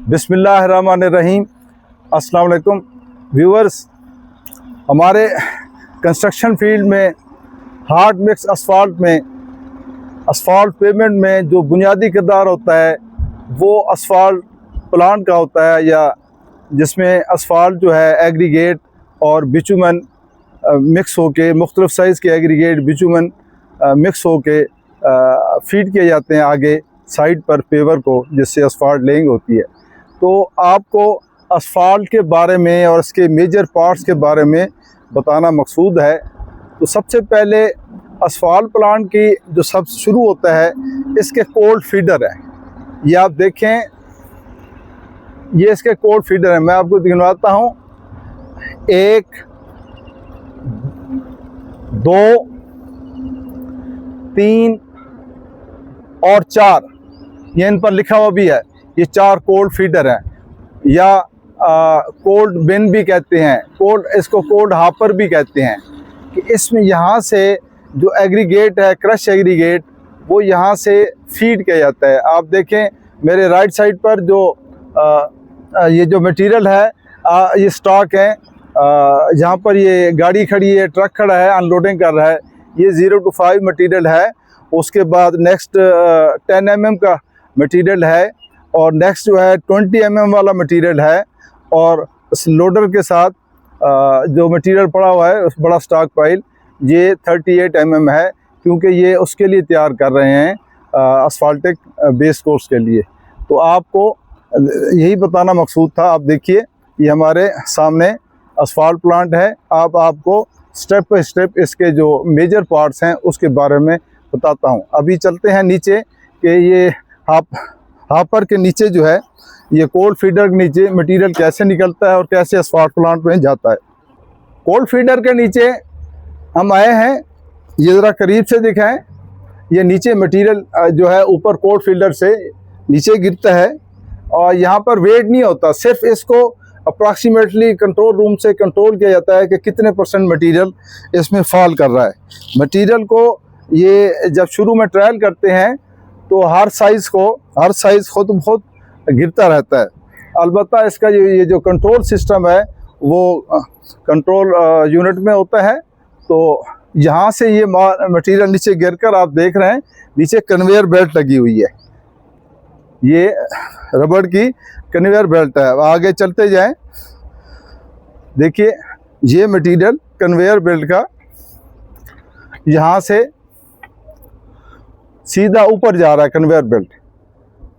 बिस्मिल्लाहिर्रहमानिर्रहीम। अस्सलाम वालेकुम व्यूअर्स। हमारे कंस्ट्रक्शन फील्ड में हार्ड मिक्स असफाल्ट पेमेंट में जो बुनियादी किरदार होता है वो असफाल्ट प्लांट का होता है, या जिसमें असफाल्ट जो है एग्रीगेट और बिचुमन मिक्स होके, मुख्तलिफ साइज़ के एग्रीगेट बिचुमन मिक्स होके फीड किए जाते हैं आगे साइड पर पेवर को, जिससे असफाल्ट लेइंग होती है। तो आपको असफाल्ट के बारे में और इसके मेजर पार्ट्स के बारे में बताना मकसूद है। तो सबसे पहले असफाल्ट प्लांट की जो सब शुरू होता है, इसके कोल्ड फीडर है। ये आप देखें, ये इसके कोल्ड फीडर है। मैं आपको दिखवाता हूँ। 1 2 3 और 4, ये इन पर लिखा हुआ भी है। ये 4 कोल्ड फीडर हैं, या कोल्ड बिन भी कहते हैं, इसको कोल्ड हापर भी कहते हैं। कि इसमें यहाँ से जो एग्रीगेट है, क्रश एग्रीगेट, वो यहाँ से फीड किया जाता है। आप देखें मेरे राइट साइड पर जो ये जो मटेरियल है, ये स्टॉक है। जहाँ पर ये गाड़ी खड़ी है, ट्रक खड़ा है, अनलोडिंग कर रहा है, ये 0 to 5 मटेरियल है। उसके बाद नेक्स्ट 10 mm का मटेरियल है, और नेक्स्ट जो है 20 mm वाला मटेरियल है। और इस लोडर के साथ जो मटेरियल पड़ा हुआ है, उस बड़ा स्टॉक पाइल, ये 38 mm है, क्योंकि ये उसके लिए तैयार कर रहे हैं असफाल्टिक बेस कोर्स के लिए। तो आपको यही बताना मकसूद था। आप देखिए, ये हमारे सामने असफाल्ट प्लांट है। आपको स्टेप बाय स्टेप इसके जो मेजर पार्ट्स हैं उसके बारे में बताता हूँ। अभी चलते हैं नीचे, कि ये हापर के नीचे जो है, ये कोल्ड फीडर के नीचे मटेरियल कैसे निकलता है और कैसे असफाल्ट प्लांट में जाता है। कोल्ड फीडर के नीचे हम आए हैं, ये ज़रा करीब से दिखाएं। ये नीचे मटेरियल जो है ऊपर कोल्ड फीडर से नीचे गिरता है, और यहाँ पर वेट नहीं होता, सिर्फ इसको अप्रॉक्सीमेटली कंट्रोल रूम से कंट्रोल किया जाता है कि कितने % मटेरियल इसमें फॉल कर रहा है। मटेरियल को ये जब शुरू में ट्रायल करते हैं तो हर साइज़ खुद बहुत गिरता रहता है। अलबत्ता इसका ये जो कंट्रोल सिस्टम है वो कंट्रोल यूनिट में होता है। तो यहाँ से ये मटेरियल नीचे गिरकर, आप देख रहे हैं नीचे कन्वेयर बेल्ट लगी हुई है, ये रबड़ की कन्वेयर बेल्ट है। आगे चलते जाएं, देखिए ये मटेरियल कन्वेयर बेल्ट का यहाँ से सीधा ऊपर जा रहा है कन्वेयर बेल्ट,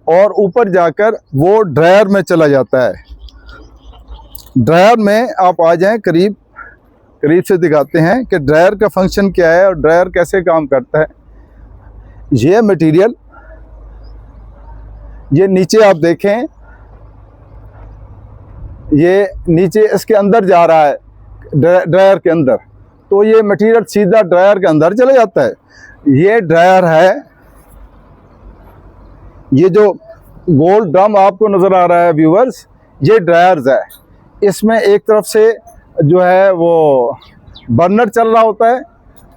और ऊपर जाकर वो ड्रायर में चला जाता है। ड्रायर में आप आ जाएं, करीब से दिखाते हैं कि ड्रायर का फंक्शन क्या है और ड्रायर कैसे काम करता है। ये मटेरियल, ये नीचे आप देखें, ये नीचे इसके अंदर जा रहा है, ड्रायर के अंदर। तो ये मटेरियल सीधा ड्रायर के अंदर चला जाता है। ये ड्रायर है। ये जो गोल ड्रम आपको नज़र आ रहा है व्यूअर्स, ये ड्रायर्स है। इसमें एक तरफ से जो है वो बर्नर चल रहा होता है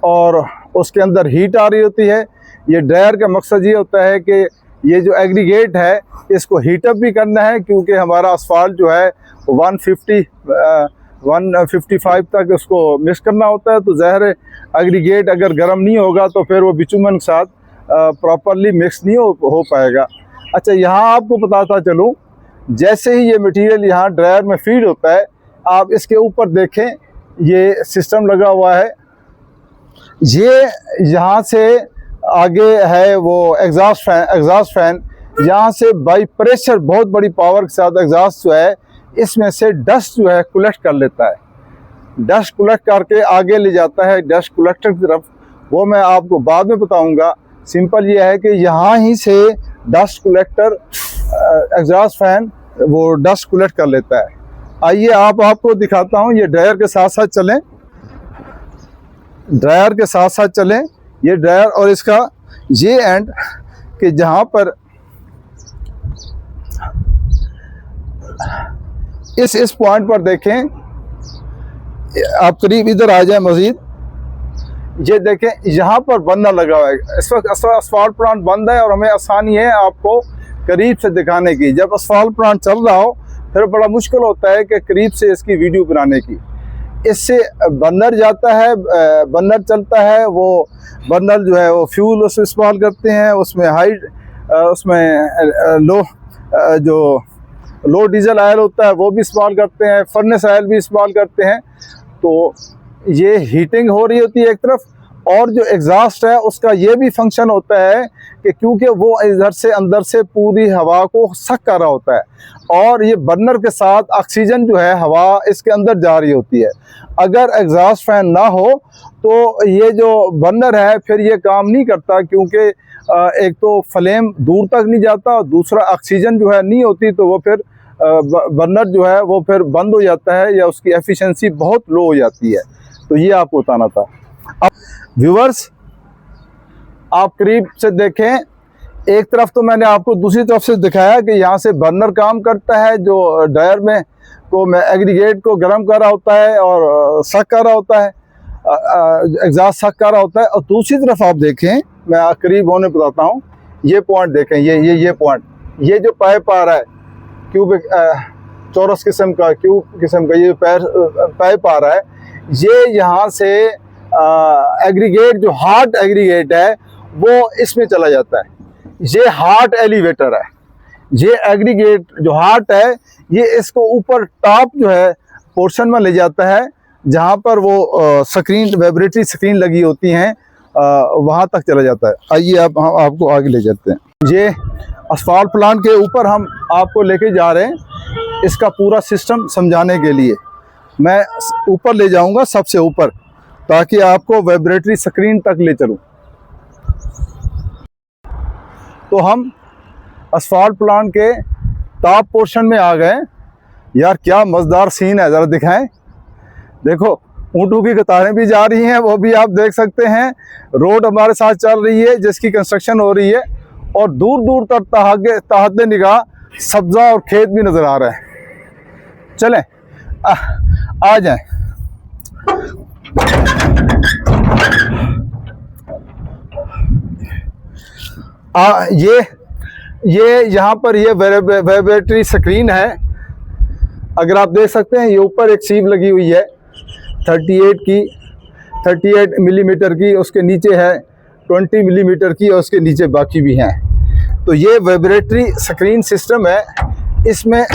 और उसके अंदर हीट आ रही होती है। ये ड्रायर का मकसद ये होता है कि ये जो एग्रीगेट है इसको हीटअप भी करना है, क्योंकि हमारा असफाल्ट जो है 155 तक उसको मिक्स करना होता है। तो ज़ाहिर है एग्रीगेट अगर गर्म नहीं होगा तो फिर वो बिचुमन के साथ प्रॉपरली मिक्स नहीं हो पाएगा। अच्छा, यहाँ आपको बताता चलूँ, जैसे ही ये मटेरियल यहाँ ड्रायर में फीड होता है, आप इसके ऊपर देखें, ये सिस्टम लगा हुआ है। ये यहाँ से आगे है वो एग्जॉस्ट फैन। यहाँ से बाई प्रेशर बहुत बड़ी पावर के साथ एग्जॉस्ट जो है, इसमें से डस्ट जो है कलेक्ट कर लेता है। डस्ट कलेक्ट करके आगे ले जाता है डस्ट कलेक्टर की तरफ। वो मैं आपको बाद में बताऊंगा। सिंपल ये है कि यहाँ ही से डस्ट कलेक्टर, एग्जॉस्ट फैन वो डस्ट कलेक्ट कर लेता है। आइए आपको दिखाता हूँ। ये ड्रायर के साथ साथ चलें, ये ड्रायर और इसका ये एंड कि जहाँ पर इस पॉइंट पर देखें, आप करीब इधर आ जाए मजीद, ये देखें यहाँ पर बर्नर लगा हुआ है। इस वक्त असफाल्ट प्लांट बंद है और हमें आसानी है आपको करीब से दिखाने की। जब असफाल्ट प्लांट चल रहा हो फिर बड़ा मुश्किल होता है कि करीब से इसकी वीडियो बनाने की। इससे बर्नर जाता है, बर्नर चलता है, वो बर्नर जो है वो फ्यूल उसमें इस्तेमाल करते हैं, उसमें जो लो डीजल ऑयल होता है वो भी इस्तेमाल करते हैं, फर्नेस ऑयल भी इस्तेमाल करते हैं। तो ये हीटिंग हो रही होती है एक तरफ, और जो एग्जॉस्ट है उसका ये भी फंक्शन होता है कि क्योंकि वो इधर से अंदर से पूरी हवा को सक कर रहा होता है, और ये बर्नर के साथ ऑक्सीजन जो है हवा इसके अंदर जा रही होती है। अगर एग्जॉस्ट फैन ना हो तो ये जो बर्नर है फिर ये काम नहीं करता, क्योंकि एक तो फ्लेम दूर तक नहीं जाता, और दूसरा ऑक्सीजन जो है नहीं होती, तो वो फिर बर्नर जो है वो फिर बंद हो जाता है या उसकी एफिशिएंसी बहुत लो हो जाती है। तो ये आपको बताना था। अब व्यूअर्स आप करीब से देखें, एक तरफ तो मैंने आपको दूसरी तरफ से दिखाया कि यहाँ से बर्नर काम करता है, जो ड्रायर में एग्रीगेट को गर्म कर रहा होता है और सक कर रहा होता है, एग्जॉस्ट सक कर रहा होता है। और दूसरी तरफ आप देखें, मैं करीब होने बताता हूँ, ये पॉइंट देखें, ये पॉइंट, ये जो पाइप आ रहा है क्यूबिक चौरस किस्म का, क्यूब किस्म का ये पाइप आ रहा है, ये यहाँ से एग्रीगेट जो हार्ट एग्रीगेट है वो इसमें चला जाता है। ये हार्ट एलिवेटर है, ये एग्रीगेट जो हार्ट है ये इसको ऊपर टॉप जो है पोर्शन में ले जाता है, जहाँ पर वो स्क्रीन, वाइब्रेटरी स्क्रीन लगी होती हैं, वहाँ तक चला जाता है। आइए अब हम आपको आगे ले जाते हैं। ये असफाल्ट प्लांट के ऊपर हम आपको लेके जा रहे हैं, इसका पूरा सिस्टम समझाने के लिए। मैं ऊपर ले जाऊंगा, सबसे ऊपर, ताकि आपको वाइब्रेटरी स्क्रीन तक ले चलूं। तो हम असफाल्ट प्लांट के टॉप पोर्शन में आ गए। यार क्या मज़ेदार सीन है, ज़रा दिखाएं। देखो ऊँटों की कतारें भी जा रही हैं, वो भी आप देख सकते हैं। रोड हमारे साथ चल रही है जिसकी कंस्ट्रक्शन हो रही है, और दूर दूर तक ताहते निगाह सब्ज़ा और खेत भी नज़र आ रहा है। चलें आ जाएं। ये यहाँ पर ये वाइब्रेटरी स्क्रीन है, अगर आप देख सकते हैं। ये ऊपर एक सीव लगी हुई है 38 मिलीमीटर की, उसके नीचे है 20 मिलीमीटर की, और उसके नीचे बाकी भी हैं। तो ये वाइब्रेटरी स्क्रीन सिस्टम है। इसमें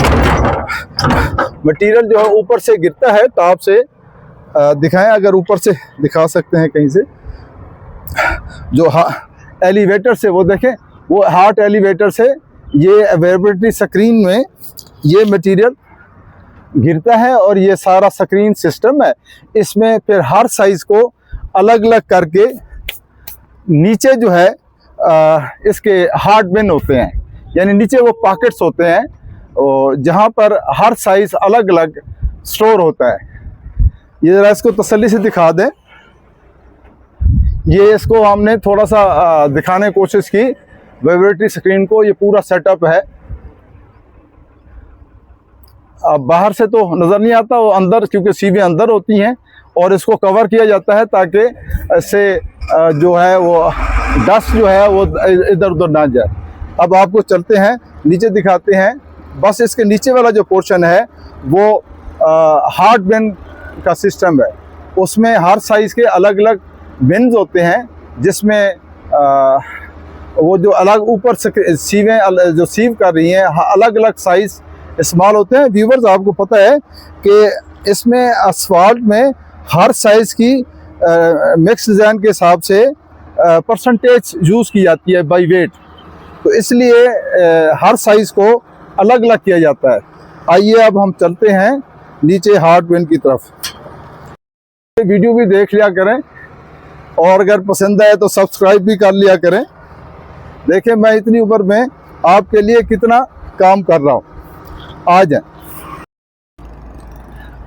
मटेरियल जो है ऊपर से गिरता है, टॉप से दिखाएं, अगर ऊपर से दिखा सकते हैं कहीं से, जो एलिवेटर से, वो देखें, वो हार्ट एलिवेटर से ये वाइब्रेटरी स्क्रीन में ये मटेरियल गिरता है, और ये सारा स्क्रीन सिस्टम है। इसमें फिर हर साइज़ को अलग अलग करके नीचे जो है इसके हार्ड बिन होते हैं, यानी नीचे वो पॉकेट्स होते हैं, जहाँ पर हर साइज़ अलग अलग स्टोर होता है। ये ज़रा इसको तसल्ली से दिखा दें। ये इसको हमने थोड़ा सा दिखाने की कोशिश की, वाइब्रेटरी स्क्रीन को। ये पूरा सेटअप है। अब बाहर से तो नज़र नहीं आता, वो अंदर, क्योंकि सीवें अंदर होती हैं, और इसको कवर किया जाता है ताकि इससे जो है वो डस्ट जो है वो इधर उधर ना जाए। अब आपको चलते हैं नीचे, दिखाते हैं। बस इसके नीचे वाला जो पोर्शन है वो हार्ड बिन का सिस्टम है। उसमें हर साइज़ के अलग अलग बिन्स होते हैं, जिसमें वो जो अलग ऊपर से सीवें जो सीव कर रही हैं, अलग अलग साइज़ इस्तेमाल होते हैं। व्यूवर्स आपको पता है कि इसमें असफाल्ट में हर साइज़ की मिक्स डिज़ाइन के हिसाब से परसेंटेज यूज़ की जाती है बाय वेट, तो इसलिए हर साइज़ को अलग अलग किया जाता है। आइए अब हम चलते हैं नीचे हार्ड बिन की तरफ। वीडियो भी देख लिया करें, और अगर पसंद आए तो सब्सक्राइब भी कर लिया करें। देखें मैं इतनी उम्र में आपके लिए कितना काम कर रहा हूँ। आ जाए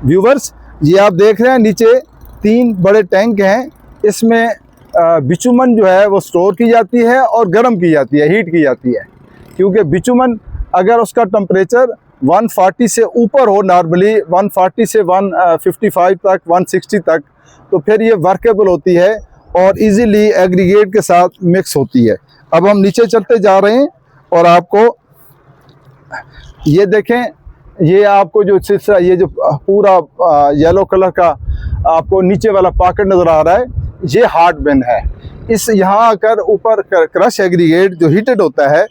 व्यूवर्स, ये आप देख रहे हैं नीचे 3 बड़े टैंक हैं। इसमें बिचुमन जो है वो स्टोर की जाती है और गर्म की जाती है, हीट की जाती है। क्योंकि बिचुमन अगर उसका टेम्परेचर 140 से ऊपर हो, नॉर्मली 140 से 155 तक, 160 तक, तो फिर ये वर्केबल होती है और इजीली एग्रीगेट के साथ मिक्स होती है। अब हम नीचे चलते जा रहे हैं और आपको ये देखें, ये आपको जो सिलसिला, ये जो पूरा येलो कलर का आपको नीचे वाला पॉकेट नज़र आ रहा है, ये हार्ड बिन है। इस यहाँ आकर ऊपर क्रश एग्रीगेट जो हीटेड होता है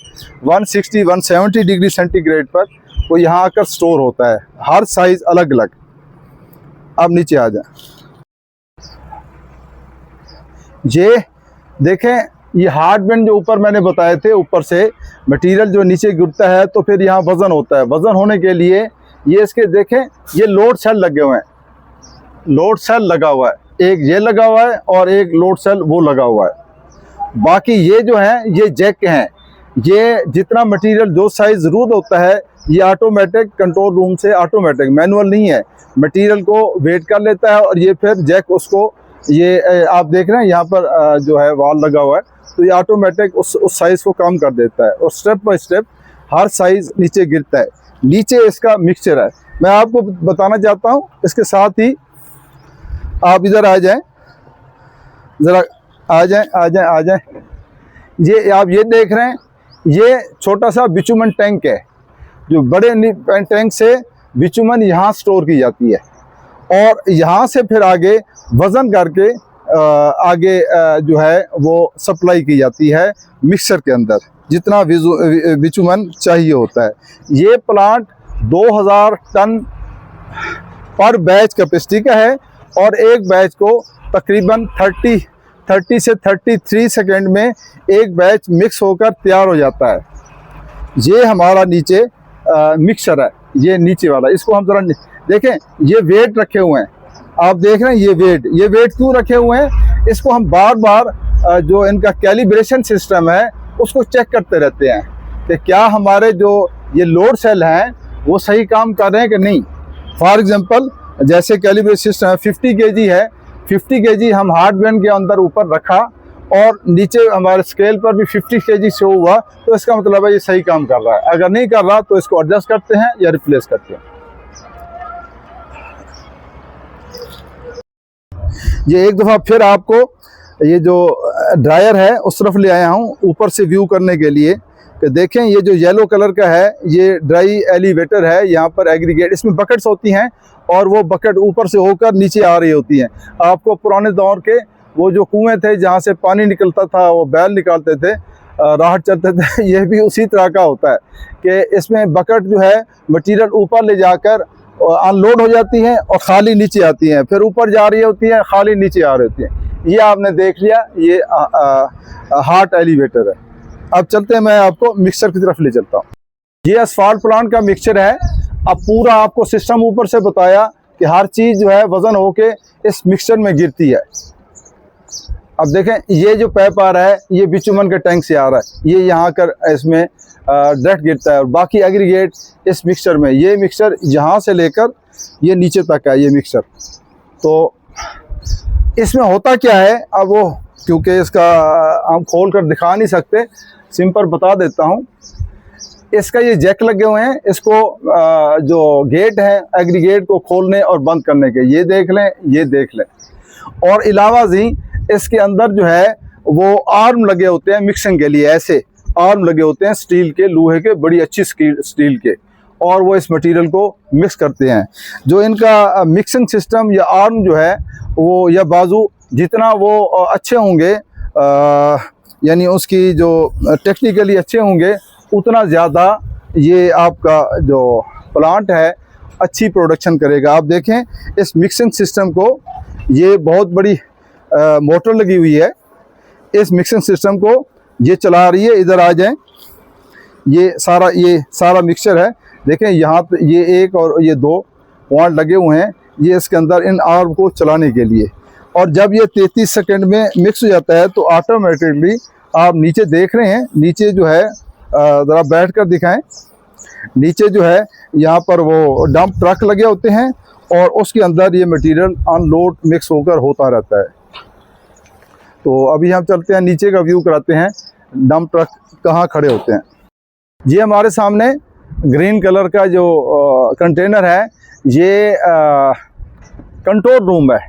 160-170 डिग्री सेंटीग्रेड पर, वो यहाँ आकर स्टोर होता है, हर साइज़ अलग अलग। अब नीचे आ जाए, ये देखें, ये हार्ड बिन जो ऊपर मैंने बताए थे, ऊपर से मटेरियल जो नीचे गिरता है तो फिर यहाँ वज़न होता है। वज़न होने के लिए ये इसके देखें, ये लोड सेल लगे हुए हैं, लोड सेल लगा हुआ है, एक ये लगा हुआ है और एक लोड सेल वो लगा हुआ है। बाकी ये जो है ये जैक हैं, ये जितना मटेरियल जो साइज़ ज़रूरत होता है ये ऑटोमेटिक कंट्रोल रूम से, ऑटोमेटिक मैनुअल नहीं है, मटेरियल को वेट कर लेता है और ये फिर जैक उसको, ये आप देख रहे हैं यहाँ पर जो है वाल लगा हुआ है, तो ये ऑटोमेटिक उस साइज़ को कम कर देता है और step by step her size नीचे गिरता है। नीचे इसका मिक्सचर है, मैं आपको बताना चाहता हूँ। इसके साथ ही आप इधर आ जाएं, ज़रा आ जाएं। ये आप ये देख रहे हैं, ये छोटा सा बिचुमन टैंक है, जो बड़े टैंक से बिचुमन यहाँ स्टोर की जाती है और यहाँ से फिर आगे वज़न करके आगे जो है वो सप्लाई की जाती है मिक्सर के अंदर, जितना बिचुमन चाहिए होता है। ये प्लांट 2000 टन पर बैच कैपेसिटी का है और एक बैच को तकरीबन 30 से 33 सेकंड में एक बैच मिक्स होकर तैयार हो जाता है। ये हमारा नीचे मिक्सर है, ये नीचे वाला, इसको हम ज़रा देखें। ये वेट रखे हुए हैं, आप देख रहे हैं, ये वेट क्यों रखे हुए हैं? इसको हम बार बार जो इनका कैलिब्रेशन सिस्टम है उसको चेक करते रहते हैं कि क्या हमारे जो ये लोड सेल हैं वो सही काम कर रहे हैं कि नहीं। फॉर एग्जांपल, जैसे कैलिब्रेशन सिस्टम है 50 kg है, 50 kg हम हार्ड बिन के अंदर ऊपर रखा और नीचे हमारे स्केल पर भी 50 kg शो हुआ, तो इसका मतलब है ये सही काम कर रहा है। अगर नहीं कर रहा तो इसको एडजस्ट करते हैं या रिप्लेस करते हैं। ये एक दफ़ा फिर आपको ये जो ड्रायर है उस तरफ ले आया हूँ ऊपर से व्यू करने के लिए कि देखें, ये जो येलो कलर का है ये ड्राई एलिवेटर है। यहाँ पर एग्रीगेट, इसमें बकेट्स होती हैं और वो बकेट ऊपर से होकर नीचे आ रही होती हैं। आपको पुराने दौर के वो जो कुएँ थे जहाँ से पानी निकलता था, वो बैल निकालते थे, राहत चलते थे, ये भी उसी तरह का होता है कि इसमें बकेट जो है मटीरियल ऊपर ले जाकर अनलोड हो जाती हैं और खाली नीचे आती हैं, फिर ऊपर जा रही होती हैं, खाली नीचे आ रही होती हैं। ये आपने देख लिया, ये हार्ट एलिवेटर है। अब चलते हैं, मैं आपको मिक्सर की तरफ ले चलता हूँ। ये असफाल्ट प्लांट का मिक्सचर है। अब पूरा आपको सिस्टम ऊपर से बताया कि हर चीज़ जो है वज़न होके इस मिक्सचर में गिरती है। अब देखें, ये जो पाइप आ रहा है ये बिचुमन के टैंक से आ रहा है, ये यहाँ कर इसमें डायरेक्ट गिरता है और बाकी एग्रीगेट इस मिक्सचर में। ये मिक्सचर यहाँ से लेकर ये नीचे तक है ये मिक्सचर। तो इसमें होता क्या है, अब वो क्योंकि इसका हम खोल कर दिखा नहीं सकते, सिंपल बता देता हूँ। इसका ये जैक लगे हुए हैं, इसको जो गेट है एग्रीगेट को खोलने और बंद करने के, ये देख लें, ये देख लें। और अलावा जी इसके अंदर जो है वो आर्म लगे होते हैं मिक्सिंग के लिए, ऐसे आर्म लगे होते हैं स्टील के, लोहे के, बड़ी अच्छी स्टील के, और वो इस मटेरियल को मिक्स करते हैं। जो इनका मिक्सिंग सिस्टम या आर्म जो है वो या बाजू जितना वो अच्छे होंगे, यानी उसकी जो टेक्निकली अच्छे होंगे, उतना ज़्यादा ये आपका जो प्लांट है अच्छी प्रोडक्शन करेगा। आप देखें इस मिक्सिंग सिस्टम को, ये बहुत बड़ी मोटर लगी हुई है, इस मिक्सिंग सिस्टम को ये चला रही है। इधर आ जाएं, ये सारा मिक्सचर है। देखें यहाँ पे ये एक और ये दो पॉइंट लगे हुए हैं, ये इसके अंदर इन आर्म को चलाने के लिए। और जब ये 33 सेकंड में मिक्स हो जाता है तो ऑटोमेटिकली आप नीचे देख रहे हैं, नीचे जो है ज़रा बैठ कर दिखाएं, नीचे जो है यहाँ पर वो डंप ट्रक लगे होते हैं और उसके अंदर ये मटेरियल अनलोड मिक्स होकर होता रहता है। तो अभी हम चलते हैं नीचे का व्यू कराते हैं, डंप ट्रक कहाँ खड़े होते हैं। ये हमारे सामने ग्रीन कलर का जो कंटेनर है, ये कंट्रोल रूम है।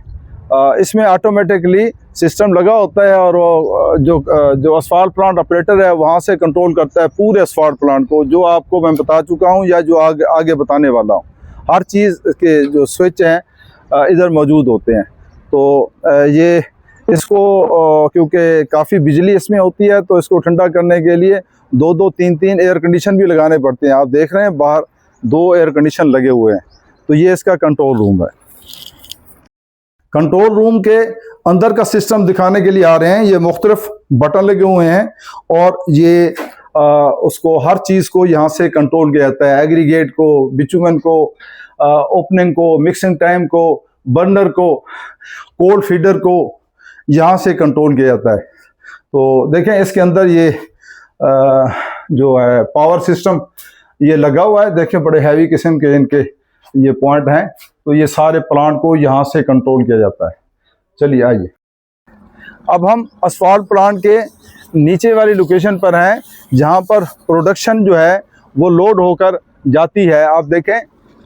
इसमें ऑटोमेटिकली सिस्टम लगा होता है और वो जो असफाल्ट प्लांट ऑपरेटर है वहाँ से कंट्रोल करता है पूरे असफाल्ट प्लांट को, जो आपको मैं बता चुका हूँ या जो आगे बताने वाला हूँ। हर चीज़ के जो स्विच हैं इधर मौजूद होते हैं। तो ये इसको क्योंकि काफ़ी बिजली इसमें होती है तो इसको ठंडा करने के लिए 2-2, 3-3 एयर कंडीशन भी लगाने पड़ते हैं। आप देख रहे हैं बाहर 2 एयर कंडीशन लगे हुए हैं। तो ये इसका कंट्रोल रूम है। कंट्रोल रूम के अंदर का सिस्टम दिखाने के लिए आ रहे हैं। ये मुख्तलिफ बटन लगे हुए हैं और ये उसको हर चीज़ को यहाँ से कंट्रोल किया जाता है। एग्रीगेट को, बिचुमन को, ओपनिंग को, मिक्सिंग टाइम को, बर्नर को, कोल्ड फीडर को यहाँ से कंट्रोल किया जाता है। तो देखें इसके अंदर ये जो है पावर सिस्टम ये लगा हुआ है। देखें बड़े हैवी किस्म के इनके ये पॉइंट हैं। तो ये सारे प्लांट को यहाँ से कंट्रोल किया जाता है। चलिए आइए, अब हम असफाल्ट प्लांट के नीचे वाली लोकेशन पर हैं जहाँ पर प्रोडक्शन जो है वो लोड होकर जाती है। आप देखें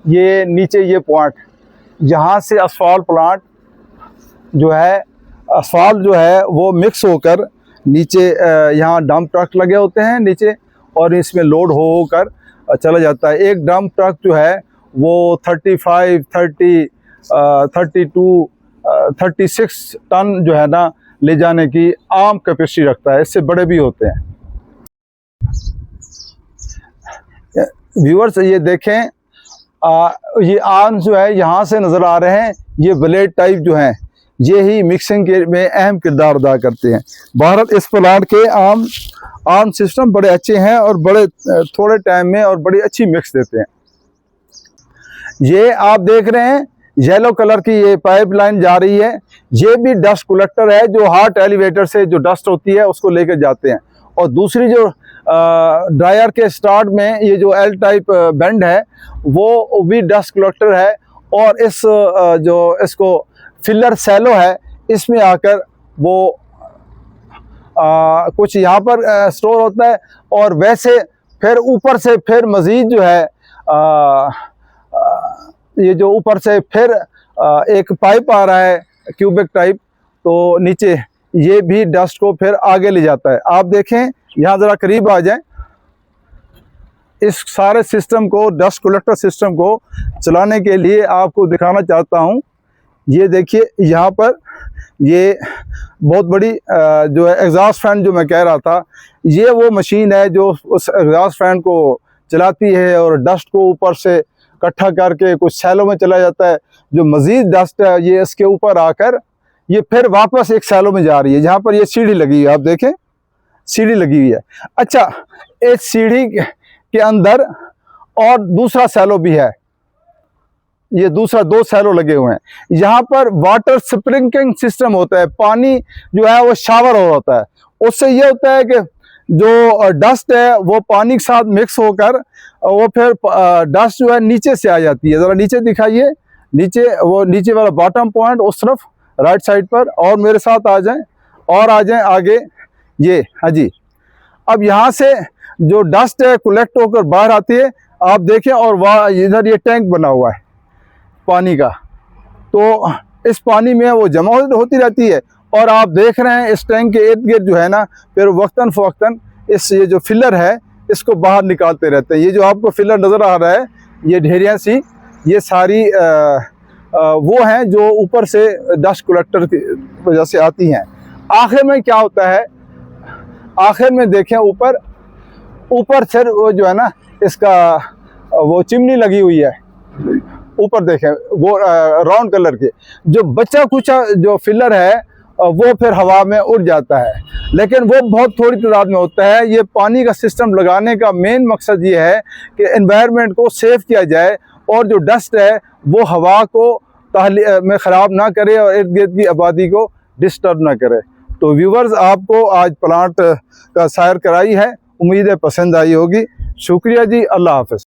ये नीचे ये पॉइंट, यहाँ से असफाल्ट प्लांट जो है, असफाल्ट जो है वो मिक्स होकर नीचे यहाँ डंप ट्रक लगे होते हैं नीचे और इसमें लोड होकर चला जाता है। एक डंप ट्रक जो है वो 35, 30, 32, 36 टन जो है ना ले जाने की आम कैपेसिटी रखता है। इससे बड़े भी होते हैं। व्यूअर्स ये देखें, ये आर्म्स जो है यहाँ से नज़र आ रहे हैं। ये ब्लेड टाइप जो हैं ये ही मिक्सिंग के में अहम किरदार अदा करते हैं। भारत इस प्लांट के आर्म सिस्टम बड़े अच्छे हैं और बड़े थोड़े टाइम में और बड़ी अच्छी मिक्स देते हैं। ये आप देख रहे हैं येलो कलर की ये पाइपलाइन जा रही है। ये भी डस्ट कलेक्टर है जो हार्ट एलिवेटर से जो डस्ट होती है उसको लेकर जाते हैं। और दूसरी जो ड्रायर के स्टार्ट में ये जो एल टाइप बेंड है वो भी डस्ट कलेक्टर है। और इस जो इसको फिलर सैलो है इसमें आकर वो कुछ यहाँ पर स्टोर होता है और वैसे फिर ऊपर से फिर मज़ीद जो है ये जो ऊपर से फिर एक पाइप आ रहा है क्यूबिक टाइप, तो नीचे ये भी डस्ट को फिर आगे ले जाता है। आप देखें यहाँ ज़रा करीब आ जाएं। इस सारे सिस्टम को, डस्ट कलेक्टर सिस्टम को चलाने के लिए आपको दिखाना चाहता हूँ। ये देखिए यहाँ पर ये बहुत बड़ी जो है एग्जॉस्ट फैन जो मैं कह रहा था, ये वो मशीन है जो उस एग्जॉस्ट फैन को चलाती है और डस्ट को ऊपर से इकट्ठा करके कुछ सैलों में चला जाता है। जो मज़ीद डस्ट है ये इसके ऊपर आकर ये फिर वापस एक सैलों में जा रही है। जहाँ पर ये सीढ़ी लगी हुई है, आप देखें सीढ़ी लगी हुई है। अच्छा, इस सीढ़ी के अंदर और दूसरा सैलो भी है। ये दूसरा 2 सैलो लगे हुए हैं। यहाँ पर वाटर स्प्रिंकलिंग सिस्टम होता है। पानी जो है वो शावर हो होता है। उससे ये होता है कि जो डस्ट है वो पानी के साथ मिक्स होकर वो फिर डस्ट जो है नीचे से आ जाती है। ज़रा नीचे दिखाइए, नीचे वो नीचे वाला बॉटम पॉइंट उस तरफ राइट साइड पर, और मेरे साथ आ जाएं और आ जाएं आगे। ये हाँ जी, अब यहाँ से जो डस्ट है कलेक्ट होकर बाहर आती है। आप देखें और वहाँ इधर ये टैंक बना हुआ है पानी का, तो इस पानी में वो जमा होती रहती है। और आप देख रहे हैं इस टैंक के इर्द गिर्द जो है ना फिर वक्तन फ़वक्तन इस ये जो फिलर है इसको बाहर निकालते रहते हैं। ये जो आपको फिलर नज़र आ रहा है ये ढेरियाँ सी, ये सारी वो हैं जो ऊपर से डस्ट कलेक्टर की वजह से आती हैं। आखिर में क्या होता है, आखिर में देखें ऊपर से वो जो है ना इसका वो चिमनी लगी हुई है। ऊपर देखें वो राउंड कलर के जो बचा कुचा जो फिलर है वो फिर हवा में उड़ जाता है, लेकिन वो बहुत थोड़ी तादाद में होता है। ये पानी का सिस्टम लगाने का मेन मकसद ये है कि एनवायरनमेंट को सेव किया जाए और जो डस्ट है वो हवा को में ख़राब ना करे और इर्द गिर्द की आबादी को डिस्टर्ब ना करे। तो व्यूवर्स, आपको आज प्लांट का सैर कराई है, उम्मीद है पसंद आई होगी। शुक्रिया जी, अल्लाह हाफ़िज़।